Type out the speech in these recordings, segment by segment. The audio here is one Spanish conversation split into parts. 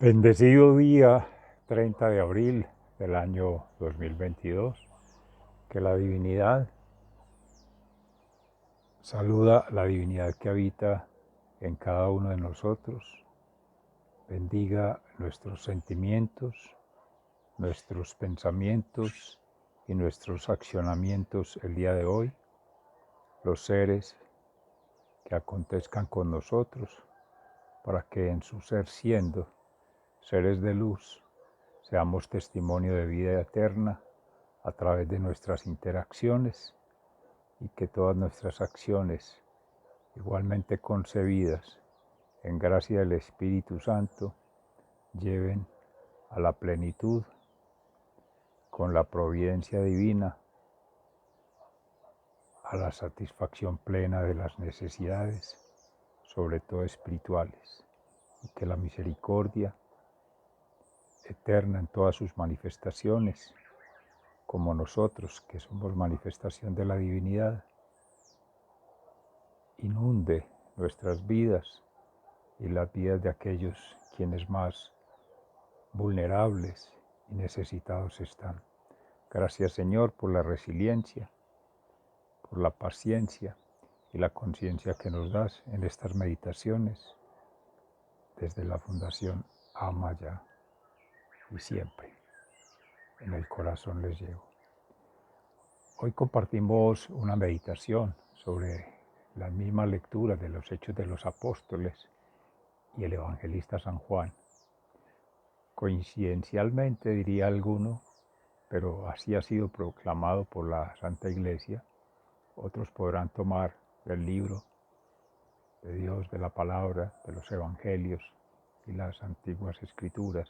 Bendecido día 30 de abril del año 2022, que la divinidad saluda la divinidad que habita en cada uno de nosotros, bendiga nuestros sentimientos, nuestros pensamientos y nuestros accionamientos el día de hoy, los seres que acontezcan con nosotros, para que en su ser siendo seres de luz, seamos testimonio de vida eterna a través de nuestras interacciones y que todas nuestras acciones, igualmente concebidas en gracia del Espíritu Santo, lleven a la plenitud con la providencia divina, a la satisfacción plena de las necesidades, sobre todo espirituales, y que la misericordia eterna en todas sus manifestaciones, como nosotros que somos manifestación de la divinidad, inunde nuestras vidas y las vidas de aquellos quienes más vulnerables y necesitados están. Gracias, Señor, por la resiliencia, por la paciencia y la conciencia que nos das en estas meditaciones desde la Fundación Amaya y siempre. En el corazón les llevo. Hoy compartimos una meditación sobre la misma lectura de los Hechos de los Apóstoles y el evangelista San Juan. Coincidencialmente, diría alguno, pero así ha sido proclamado por la Santa Iglesia, otros podrán tomar del libro de Dios, de la palabra, de los evangelios y las antiguas escrituras,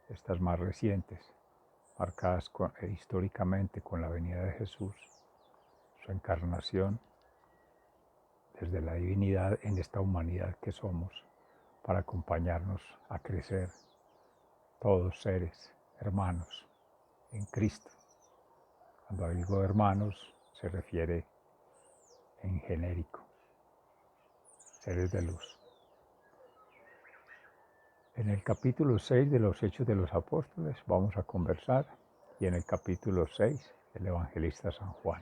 estas más recientes, marcadas históricamente con la venida de Jesús, su encarnación desde la divinidad en esta humanidad que somos, para acompañarnos a crecer, todos seres hermanos en Cristo. Cuando digo hermanos, se refiere en genérico, seres de luz. En el capítulo 6 de los Hechos de los Apóstoles vamos a conversar, y en el capítulo 6 el evangelista San Juan.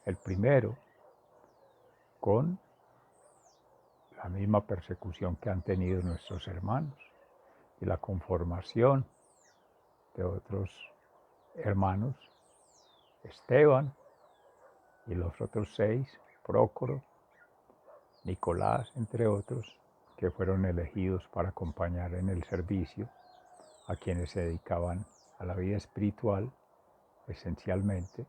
El primero con la misma persecución que han tenido nuestros hermanos y la conformación de otros hermanos, Esteban y los otros 6, Prócoro, Nicolás, entre otros, que fueron elegidos para acompañar en el servicio a quienes se dedicaban a la vida espiritual, esencialmente,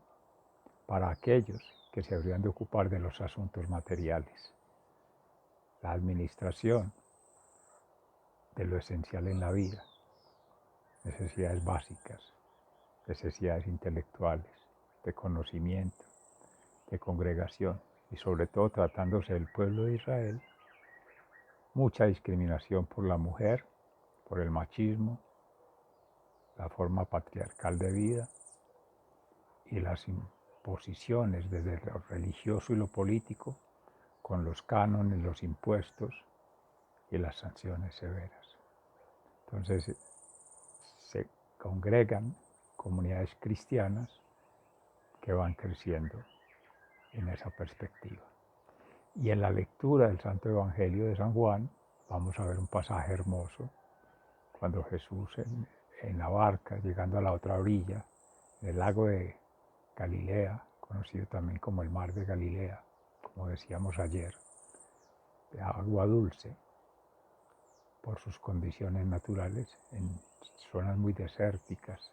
para aquellos que se habrían de ocupar de los asuntos materiales, la administración de lo esencial en la vida, necesidades básicas, necesidades intelectuales, de conocimiento, de congregación, y sobre todo tratándose del pueblo de Israel, mucha discriminación por la mujer, por el machismo, la forma patriarcal de vida y las imposiciones desde lo religioso y lo político, con los cánones, los impuestos y las sanciones severas. Entonces se congregan comunidades cristianas que van creciendo en esa perspectiva. Y en la lectura del Santo Evangelio de San Juan vamos a ver un pasaje hermoso, cuando Jesús en la barca, llegando a la otra orilla, en el lago de Galilea, conocido también como el mar de Galilea, como decíamos ayer, de agua dulce, por sus condiciones naturales, en zonas muy desérticas,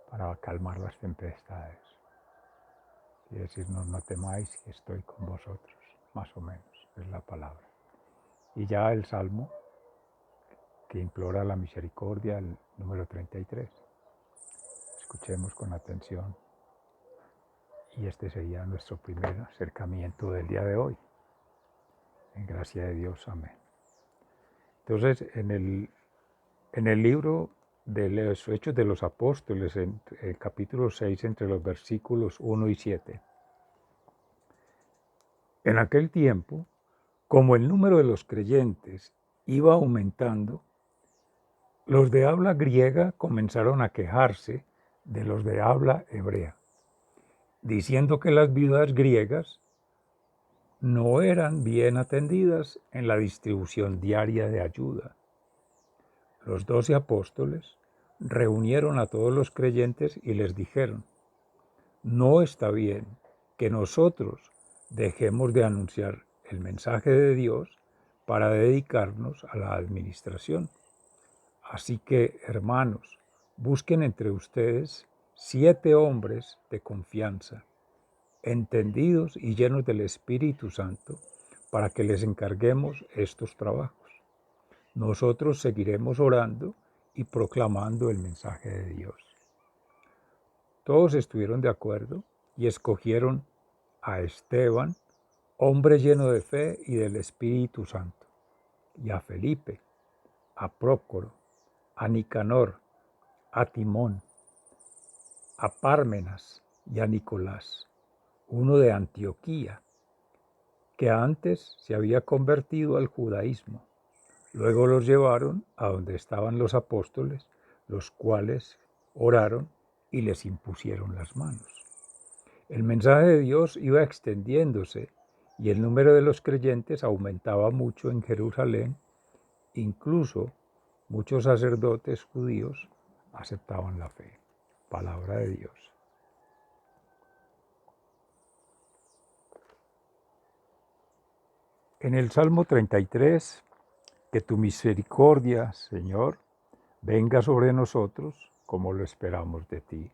para calmar las tempestades. Y decirnos, no temáis que estoy con vosotros, más o menos, es la palabra. Y ya el Salmo, que implora la misericordia, el número 33. Escuchemos con atención. Y este sería nuestro primer acercamiento del día de hoy. En gracia de Dios, amén. Entonces, en el libro de los Hechos de los Apóstoles, en el capítulo 6, entre los versículos 1 y 7. En aquel tiempo, como el número de los creyentes iba aumentando, los de habla griega comenzaron a quejarse de los de habla hebrea, diciendo que las viudas griegas no eran bien atendidas en la distribución diaria de ayuda. Los 12 apóstoles reunieron a todos los creyentes y les dijeron: no está bien que nosotros dejemos de anunciar el mensaje de Dios para dedicarnos a la administración. Así que, hermanos, busquen entre ustedes 7 hombres de confianza, entendidos y llenos del Espíritu Santo, para que les encarguemos estos trabajos. Nosotros seguiremos orando y proclamando el mensaje de Dios. Todos estuvieron de acuerdo y escogieron a Esteban, hombre lleno de fe y del Espíritu Santo, y a Felipe, a Prócoro, a Nicanor, a Timón, a Pármenas y a Nicolás, uno de Antioquía, que antes se había convertido al judaísmo. Luego los llevaron a donde estaban los apóstoles, los cuales oraron y les impusieron las manos. El mensaje de Dios iba extendiéndose y el número de los creyentes aumentaba mucho en Jerusalén. Incluso muchos sacerdotes judíos aceptaban la fe. Palabra de Dios. En el Salmo 33, que tu misericordia, Señor, venga sobre nosotros como lo esperamos de ti.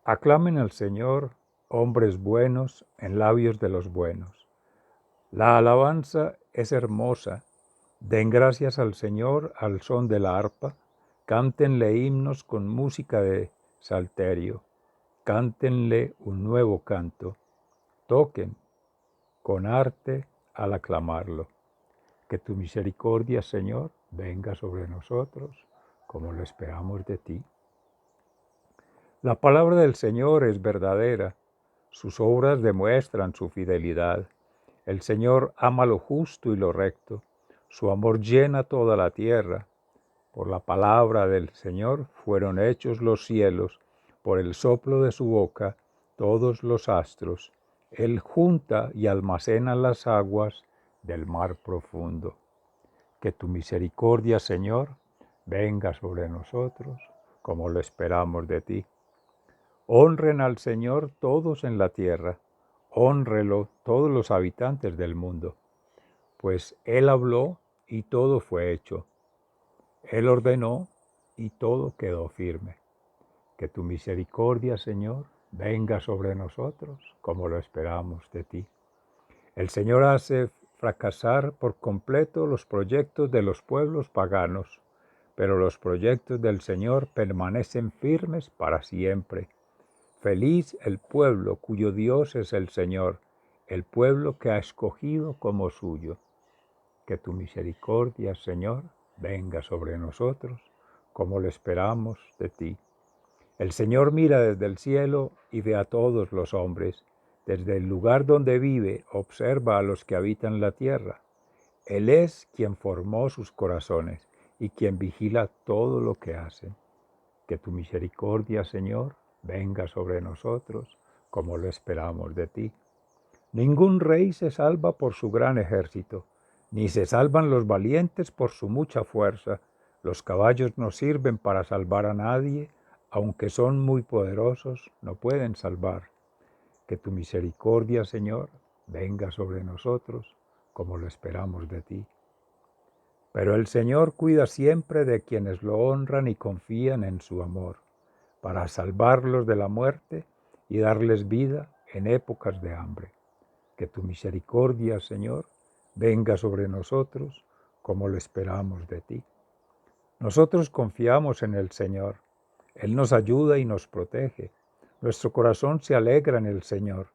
Aclamen al Señor hombres buenos en labios de los buenos. La alabanza es hermosa. Den gracias al Señor al son de la arpa. Cántenle himnos con música de salterio. Cántenle un nuevo canto. Toquen con arte al aclamarlo. Que tu misericordia, Señor, venga sobre nosotros como lo esperamos de ti. La palabra del Señor es verdadera. Sus obras demuestran su fidelidad. El Señor ama lo justo y lo recto. Su amor llena toda la tierra. Por la palabra del Señor fueron hechos los cielos, por el soplo de su boca todos los astros. Él junta y almacena las aguas del mar profundo. Que tu misericordia, Señor, venga sobre nosotros como lo esperamos de ti. Honren al Señor todos en la tierra, hónrelo todos los habitantes del mundo, pues Él habló y todo fue hecho. Él ordenó y todo quedó firme. Que tu misericordia, Señor, venga sobre nosotros como lo esperamos de ti. El Señor hace fracasar por completo los proyectos de los pueblos paganos, pero los proyectos del Señor permanecen firmes para siempre. Feliz el pueblo cuyo Dios es el Señor, el pueblo que ha escogido como suyo. Que tu misericordia, Señor, venga sobre nosotros, como lo esperamos de ti. El Señor mira desde el cielo y ve a todos los hombres. Desde el lugar donde vive, observa a los que habitan la tierra. Él es quien formó sus corazones y quien vigila todo lo que hacen. Que tu misericordia, Señor, venga sobre nosotros, como lo esperamos de ti. Ningún rey se salva por su gran ejército, ni se salvan los valientes por su mucha fuerza. Los caballos no sirven para salvar a nadie, aunque son muy poderosos, no pueden salvar. Que tu misericordia, Señor, venga sobre nosotros, como lo esperamos de ti. Pero el Señor cuida siempre de quienes lo honran y confían en su amor, para salvarlos de la muerte y darles vida en épocas de hambre. Que tu misericordia, Señor, venga sobre nosotros como lo esperamos de ti. Nosotros confiamos en el Señor. Él nos ayuda y nos protege. Nuestro corazón se alegra en el Señor.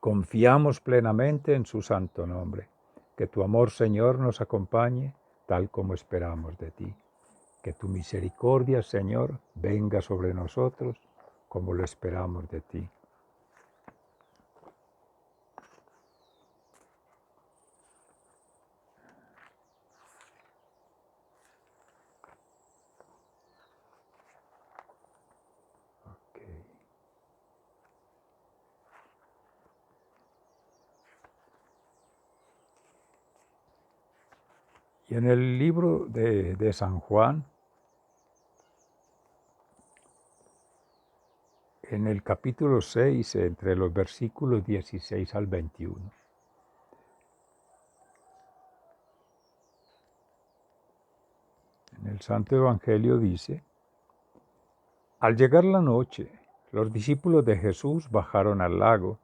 Confiamos plenamente en su santo nombre. Que tu amor, Señor, nos acompañe tal como esperamos de ti. Que tu misericordia, Señor, venga sobre nosotros como lo esperamos de ti. Y en el libro de San Juan, en el capítulo 6, entre los versículos 16 al 21, en el Santo Evangelio dice: al llegar la noche, los discípulos de Jesús bajaron al lago,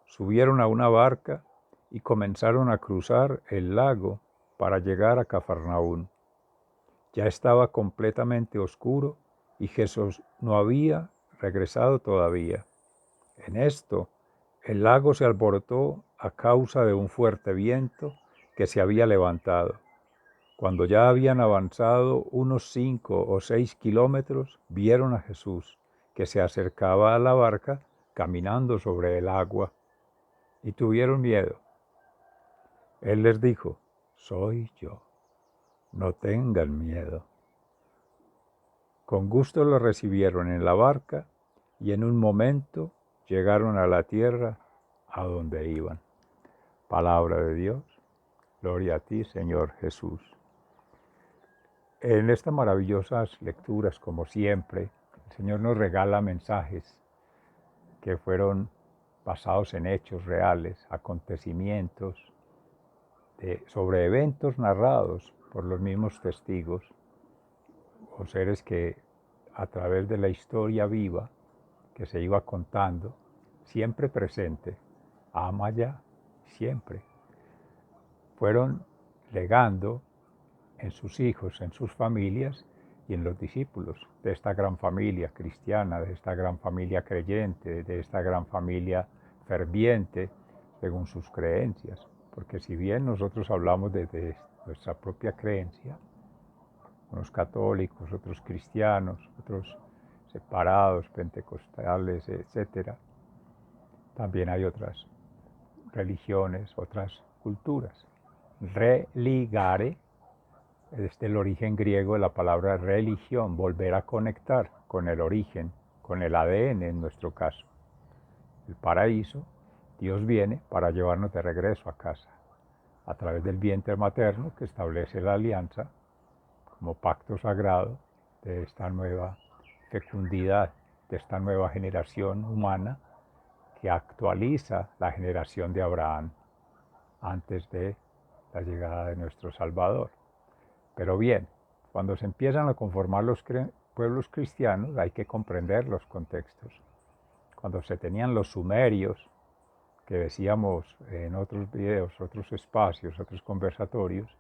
subieron a una barca y comenzaron a cruzar el lago para llegar a Cafarnaún. Ya estaba completamente oscuro y Jesús no había regresado todavía. En esto, el lago se alborotó a causa de un fuerte viento que se había levantado. Cuando ya habían avanzado unos 5 o 6 kilómetros, vieron a Jesús, que se acercaba a la barca caminando sobre el agua, y tuvieron miedo. Él les dijo: soy yo, no tengan miedo. Con gusto lo recibieron en la barca y en un momento llegaron a la tierra a donde iban. Palabra de Dios. Gloria a ti, Señor Jesús. En estas maravillosas lecturas, como siempre, el Señor nos regala mensajes que fueron basados en hechos reales, acontecimientos, sobre eventos narrados por los mismos testigos o seres que a través de la historia viva que se iba contando, siempre presente, Amaya, siempre, fueron legando en sus hijos, en sus familias y en los discípulos de esta gran familia cristiana, de esta gran familia creyente, de esta gran familia ferviente según sus creencias. Porque si bien nosotros hablamos desde nuestra propia creencia, unos católicos, otros cristianos, otros separados, pentecostales, etc., también hay otras religiones, otras culturas. Religare es del origen griego de la palabra religión, volver a conectar con el origen, con el ADN en nuestro caso. El paraíso, Dios viene para llevarnos de regreso a casa, a través del vientre materno que establece la alianza como pacto sagrado de esta nueva fecundidad, de esta nueva generación humana que actualiza la generación de Abraham antes de la llegada de nuestro Salvador. Pero bien, cuando se empiezan a conformar los pueblos cristianos hay que comprender los contextos. Cuando se tenían los sumerios, que decíamos en otros videos, otros espacios, otros conversatorios,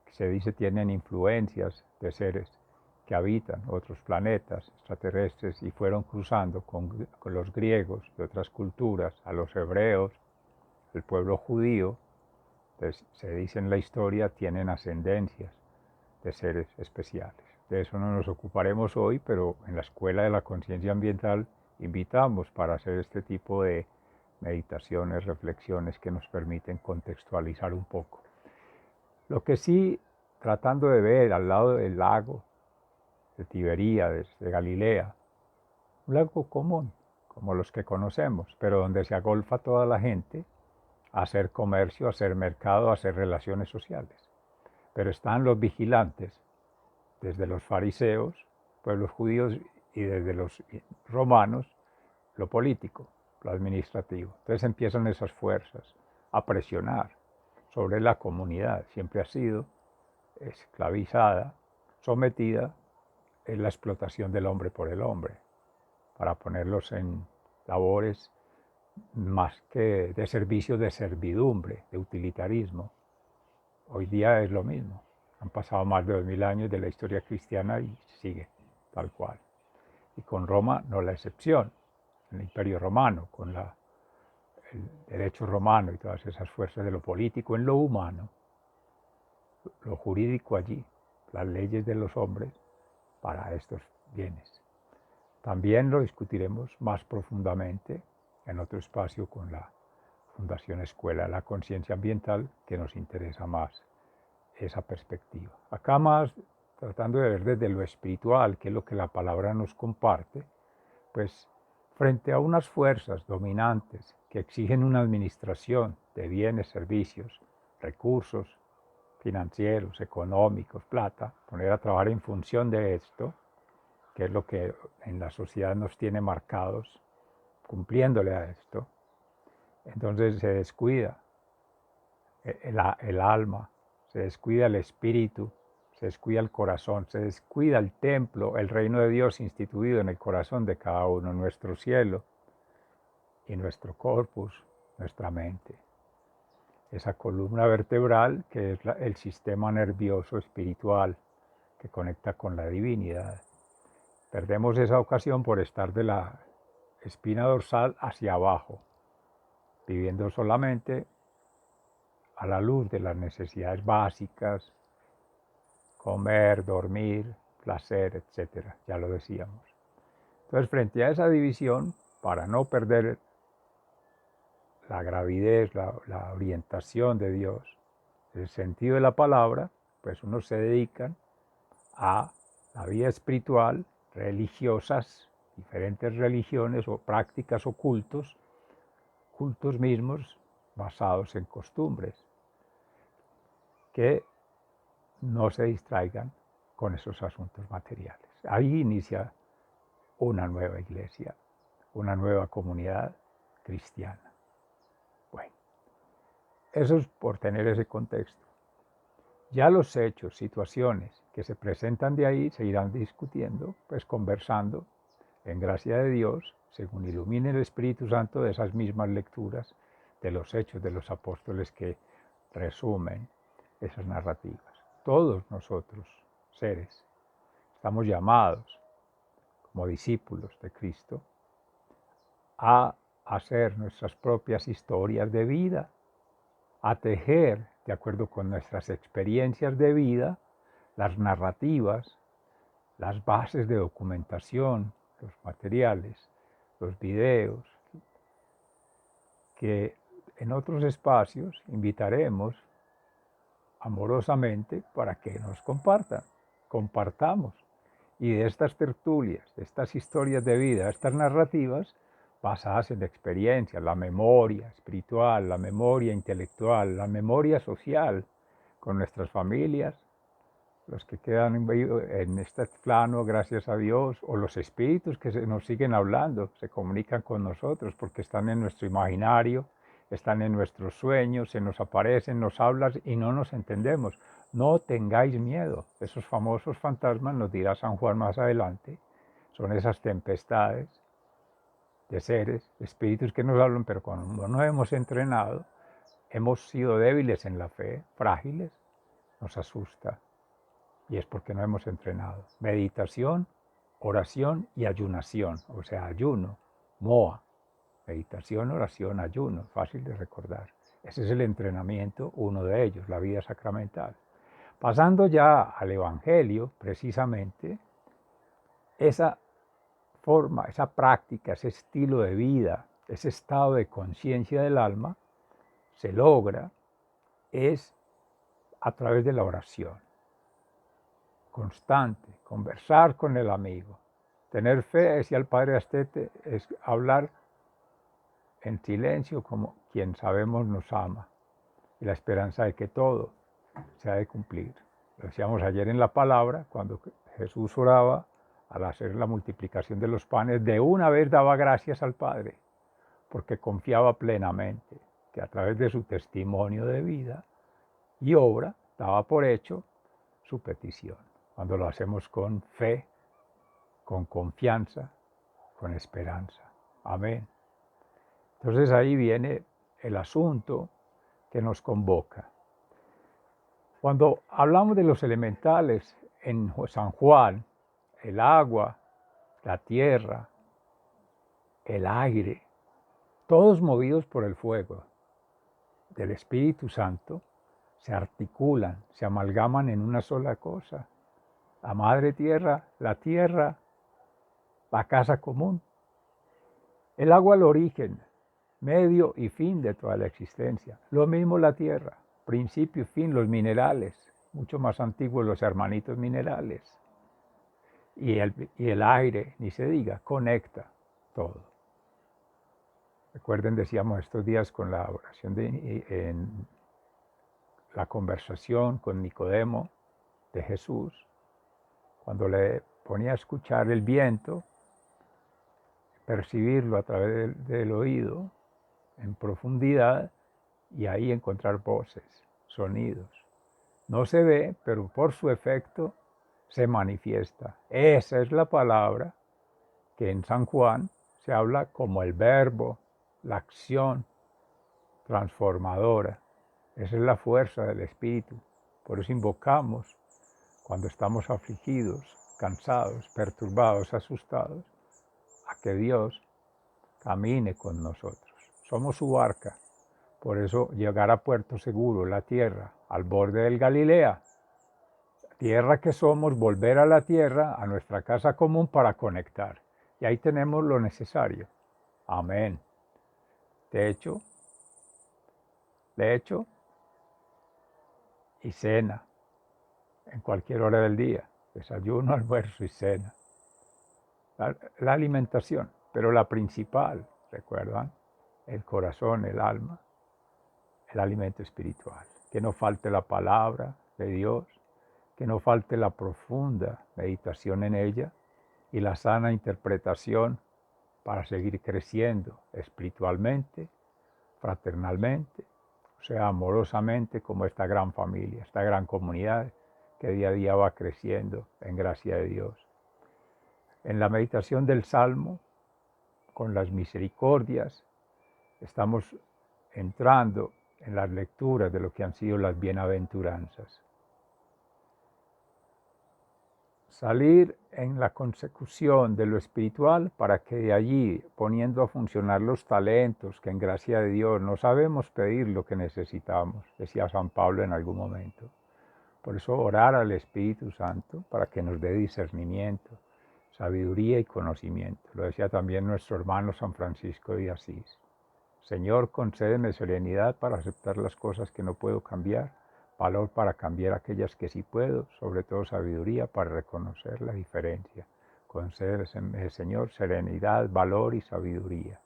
que se dice tienen influencias de seres que habitan otros planetas extraterrestres y fueron cruzando con los griegos de otras culturas, a los hebreos, el pueblo judío, se dice en la historia, tienen ascendencias de seres especiales. De eso no nos ocuparemos hoy, pero en la Escuela de la Conciencia Ambiental invitamos para hacer este tipo de meditaciones, reflexiones que nos permiten contextualizar un poco. Lo que sí, tratando de ver al lado del lago de Tiberíades, de Galilea, un lago común, como los que conocemos, pero donde se agolfa toda la gente a hacer comercio, a hacer mercado, a hacer relaciones sociales. Pero están los vigilantes, desde los fariseos, pueblos judíos, y desde los romanos, lo político, lo administrativo. Entonces empiezan esas fuerzas a presionar sobre la comunidad. Siempre ha sido esclavizada, sometida en la explotación del hombre por el hombre, para ponerlos en labores más que de servicio, de servidumbre, de utilitarismo. Hoy día es lo mismo. Han pasado más de 2000 años de la historia cristiana y sigue tal cual. Y con Roma no la excepción, el Imperio Romano, con el derecho romano y todas esas fuerzas de lo político en lo humano, lo jurídico allí, las leyes de los hombres para estos bienes. También lo discutiremos más profundamente en otro espacio con la Fundación Escuela de la Conciencia Ambiental, que nos interesa más esa perspectiva. Acá más tratando de ver desde lo espiritual, que es lo que la palabra nos comparte, pues frente a unas fuerzas dominantes que exigen una administración de bienes, servicios, recursos, financieros, económicos, plata, poner a trabajar en función de esto, que es lo que en la sociedad nos tiene marcados, cumpliéndole a esto, entonces se descuida el alma, se descuida el espíritu, se descuida el corazón, se descuida el templo, el reino de Dios instituido en el corazón de cada uno, nuestro cielo y nuestro corpus, nuestra mente. Esa columna vertebral que es el sistema nervioso espiritual que conecta con la divinidad. Perdemos esa ocasión por estar de la espina dorsal hacia abajo, viviendo solamente a la luz de las necesidades básicas, comer, dormir, placer, etcétera, ya lo decíamos. Entonces, frente a esa división, para no perder la gravidez, la orientación de Dios, el sentido de la palabra, pues unos se dedican a la vida espiritual, religiosas, diferentes religiones o prácticas o cultos mismos basados en costumbres, que no se distraigan con esos asuntos materiales. Ahí inicia una nueva iglesia, una nueva comunidad cristiana. Bueno, eso es por tener ese contexto. Ya los hechos, situaciones que se presentan de ahí se irán discutiendo, pues conversando en gracia de Dios, según ilumine el Espíritu Santo de esas mismas lecturas de los hechos de los apóstoles que resumen esas narrativas. Todos nosotros, seres, estamos llamados como discípulos de Cristo a hacer nuestras propias historias de vida, a tejer, de acuerdo con nuestras experiencias de vida, las narrativas, las bases de documentación, los materiales, los videos, que en otros espacios invitaremos amorosamente para que nos compartamos. Y de estas tertulias, de estas historias de vida, estas narrativas, basadas en experiencias, la memoria espiritual, la memoria intelectual, la memoria social, con nuestras familias, los que quedan en este plano, gracias a Dios, o los espíritus que nos siguen hablando, se comunican con nosotros porque están en nuestro imaginario, están en nuestros sueños, se nos aparecen, nos hablan y no nos entendemos. No tengáis miedo. Esos famosos fantasmas, nos dirá San Juan más adelante, son esas tempestades de seres, espíritus que nos hablan, pero cuando no hemos entrenado, hemos sido débiles en la fe, frágiles, nos asusta. Y es porque no hemos entrenado. Meditación, oración y ayunación, o sea, ayuno, MOA. Meditación, oración, ayuno, fácil de recordar. Ese es el entrenamiento, uno de ellos, la vida sacramental. Pasando ya al Evangelio, precisamente, esa forma, esa práctica, ese estilo de vida, ese estado de conciencia del alma, se logra es a través de la oración constante, conversar con el amigo. Tener fe, decía el padre Astete, es hablar en silencio como quien sabemos nos ama y la esperanza de que todo se ha de cumplir. Lo decíamos ayer en la palabra, cuando Jesús oraba al hacer la multiplicación de los panes, de una vez daba gracias al Padre, porque confiaba plenamente que a través de su testimonio de vida y obra daba por hecho su petición. Cuando lo hacemos con fe, con confianza, con esperanza. Amén. Entonces ahí viene el asunto que nos convoca. Cuando hablamos de los elementales en San Juan, el agua, la tierra, el aire, todos movidos por el fuego del Espíritu Santo, se articulan, se amalgaman en una sola cosa. La madre tierra, la casa común. El agua, el origen, medio y fin de toda la existencia. Lo mismo la tierra, principio y fin, los minerales, mucho más antiguos los hermanitos minerales. Y el aire, ni se diga, conecta todo. Recuerden, decíamos estos días con la oración la conversación con Nicodemo de Jesús, cuando le ponía a escuchar el viento, percibirlo a través del oído en profundidad y ahí encontrar voces, sonidos. No se ve, pero por su efecto se manifiesta. Esa es la palabra que en San Juan se habla como el verbo, la acción transformadora. Esa es la fuerza del Espíritu. Por eso invocamos cuando estamos afligidos, cansados, perturbados, asustados, a que Dios camine con nosotros. Somos su barca. Por eso llegar a puerto seguro, la tierra, al borde del Galilea, tierra que somos, volver a la tierra, a nuestra casa común para conectar. Y ahí tenemos lo necesario. Amén. Techo, lecho y cena. En cualquier hora del día. Desayuno, almuerzo y cena. La alimentación, pero la principal, ¿recuerdan? El corazón, el alma, el alimento espiritual. Que no falte la palabra de Dios, que no falte la profunda meditación en ella y la sana interpretación para seguir creciendo espiritualmente, fraternalmente, o sea, amorosamente como esta gran familia, esta gran comunidad que día a día va creciendo en gracia de Dios. En la meditación del Salmo, con las misericordias, estamos entrando en las lecturas de lo que han sido las bienaventuranzas. Salir en la consecución de lo espiritual para que de allí, poniendo a funcionar los talentos que en gracia de Dios no sabemos pedir lo que necesitamos, decía San Pablo en algún momento. Por eso orar al Espíritu Santo para que nos dé discernimiento, sabiduría y conocimiento. Lo decía también nuestro hermano San Francisco de Asís. Señor, concédeme serenidad para aceptar las cosas que no puedo cambiar, valor para cambiar aquellas que sí puedo, sobre todo sabiduría para reconocer la diferencia. Concédeme, Señor, serenidad, valor y sabiduría.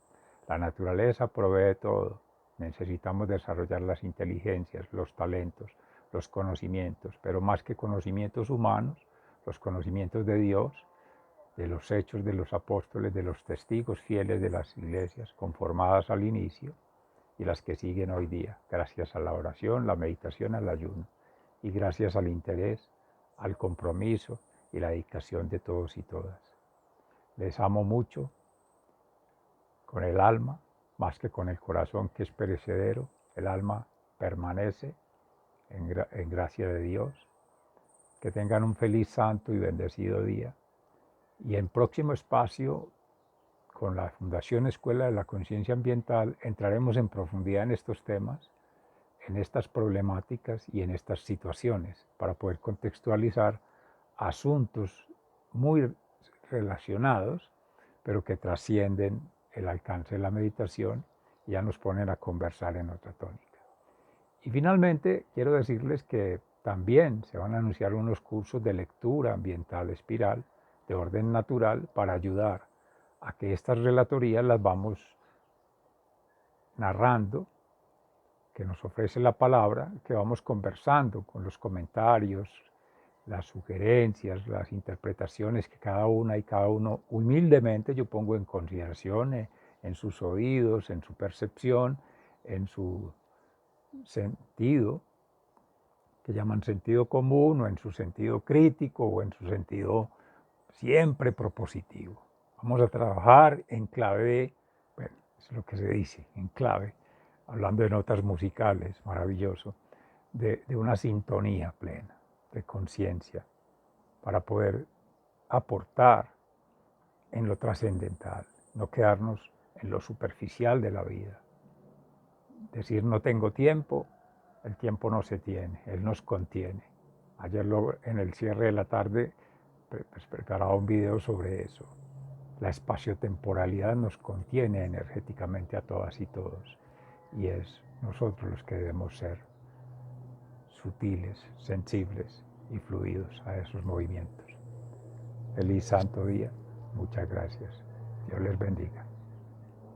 La naturaleza provee todo. Necesitamos desarrollar las inteligencias, los talentos, los conocimientos, pero más que conocimientos humanos, los conocimientos de Dios, de los hechos de los apóstoles, de los testigos fieles de las iglesias conformadas al inicio y las que siguen hoy día, gracias a la oración, la meditación, al ayuno y gracias al interés, al compromiso y la dedicación de todos y todas. Les amo mucho con el alma, más que con el corazón que es perecedero. El alma permanece en gracia de Dios. Que tengan un feliz, santo y bendecido día. Y en próximo espacio, con la Fundación Escuela de la Conciencia Ambiental, entraremos en profundidad en estos temas, en estas problemáticas y en estas situaciones, para poder contextualizar asuntos muy relacionados, pero que trascienden el alcance de la meditación y ya nos ponen a conversar en otra tónica. Y finalmente, quiero decirles que también se van a anunciar unos cursos de lectura ambiental espiral de orden natural para ayudar a que estas relatorías las vamos narrando, que nos ofrece la palabra, que vamos conversando con los comentarios, las sugerencias, las interpretaciones que cada una y cada uno humildemente yo pongo en consideración en sus oídos, en su percepción, en su sentido, que llaman sentido común, o en su sentido crítico, o en su sentido siempre propositivo. Vamos a trabajar en clave, bueno, es lo que se dice, en clave, hablando de notas musicales, maravilloso, de una sintonía plena, de conciencia, para poder aportar en lo trascendental, no quedarnos en lo superficial de la vida. Decir no tengo tiempo, el tiempo no se tiene, él nos contiene. Ayer en el cierre de la tarde preparaba un video sobre eso. La espaciotemporalidad nos contiene energéticamente a todas y todos, y es nosotros los que debemos ser sutiles, sensibles y fluidos a esos movimientos. Feliz santo día, muchas gracias. Dios les bendiga.